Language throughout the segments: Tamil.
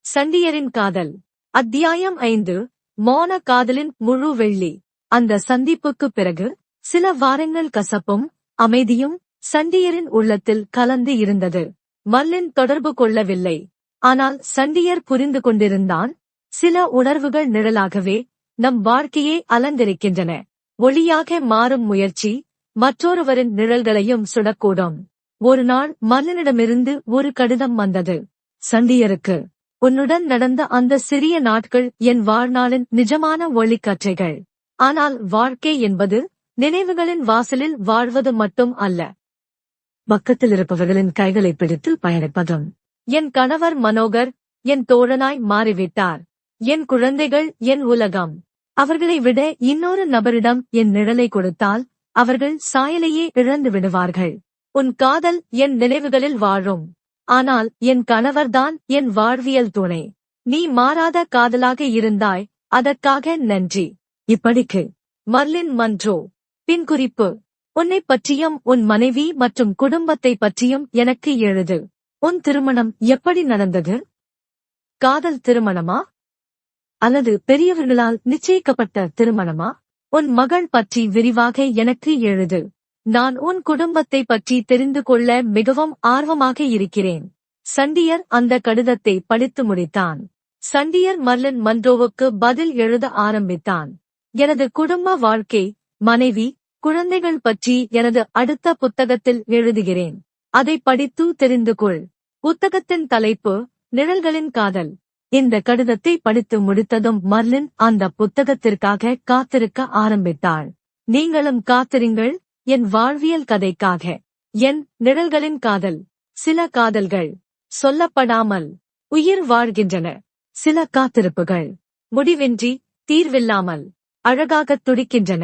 சண்டியரின் காதல். அத்தியாயம் 5. மோன காதலின் முழு வெள்ளி. அந்த சந்திப்புக்குப் பிறகு சில வாரங்கள் கசப்பும் அமைதியும் சண்டியரின் உள்ளத்தில் கலந்து இருந்தது. மர்லின் தொடர்பு கொள்ளவில்லை. ஆனால் சண்டியர் புரிந்து கொண்டிருந்தான். சில உணர்வுகள் நிழலாகவே நம் வாழ்க்கையை அலங்கரிக்கின்றன. ஒளியாக மாறும் முயற்சி மற்றொருவரின் நிழல்களையும் சுடக்கூடும். ஒரு நாள் மர்லினிடமிருந்து ஒரு கடிதம் வந்தது. சண்டியருக்கு, உன்னுடன் நடந்த அந்த சிறிய நாட்கள் என் வாழ்நாளின் நிஜமான ஒளிக்கற்றைகள். ஆனால் வாழ்க்கை என்பது நினைவுகளின் வாசலில் வாழ்வது மட்டும் அல்ல. பக்கத்தில் இருப்பவர்களின் கைகளை பிடித்து பயணிப்பதும். என் கணவர் மனோகர் என் தோழனாய் மாறிவிட்டார். என் குழந்தைகள் என் உலகம். அவர்களை விட இன்னொரு நபரிடம் என் நிழலை கொடுத்தால் அவர்கள் சாயலையே இழந்து விடுவார்கள். உன் காதல் என் நினைவுகளில் வாழும். ஆனால் என் கணவர்தான் என் வாழ்வியல் துணை. நீ மாறாத காதலாக இருந்தாய், அதற்காக நன்றி. இப்படிக்கு மர்லின் மன்றோ. பின்குறிப்பு: உன்னைப் பற்றியும் உன் மனைவி மற்றும் குடும்பத்தை பற்றியும் எனக்கு எழுது. உன் திருமணம் எப்படி நடந்தது? காதல் திருமணமா அல்லது பெரியவர்களால் நிச்சயிக்கப்பட்ட திருமணமா? உன் மகள் பற்றி விரிவாக எனக்கு எழுது. நான் உன் குடும்பத்தை பற்றி தெரிந்து கொள்ள மிகவும் ஆர்வமாக இருக்கிறேன். சண்டியர் அந்த கடிதத்தை படித்து முடித்தான். சண்டியர் மர்லின் மன்றோவுக்கு பதில் எழுத ஆரம்பித்தான். எனது குடும்ப வாழ்க்கை, மனைவி, குழந்தைகள் பற்றி எனது அடுத்த புத்தகத்தில் எழுதுகிறேன். அதை படித்து தெரிந்து கொள். புத்தகத்தின் தலைப்பு நிழல்களின் காதல். இந்த கடிதத்தை படித்து முடித்ததும் மர்லின் அந்த புத்தகத்திற்காக காத்திருக்க ஆரம்பித்தாள். நீங்களும் காத்திருங்கள் என் வாழ்வியல் கதைக்காக. என் நிழல்களின் காதல். சில காதல்கள் சொல்லப்படாமல் உயிர் வாழ்கின்றன. சில காத்திருப்புகள் முடிவின்றி, தீர்வில்லாமல் அழகாகத் துடிக்கின்றன.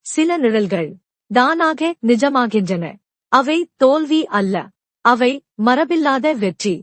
சில நிழல்கள் தானாக நிஜமாகின்றன. அவை தோல்வி அல்ல, அவை மரபில்லாத வெற்றி.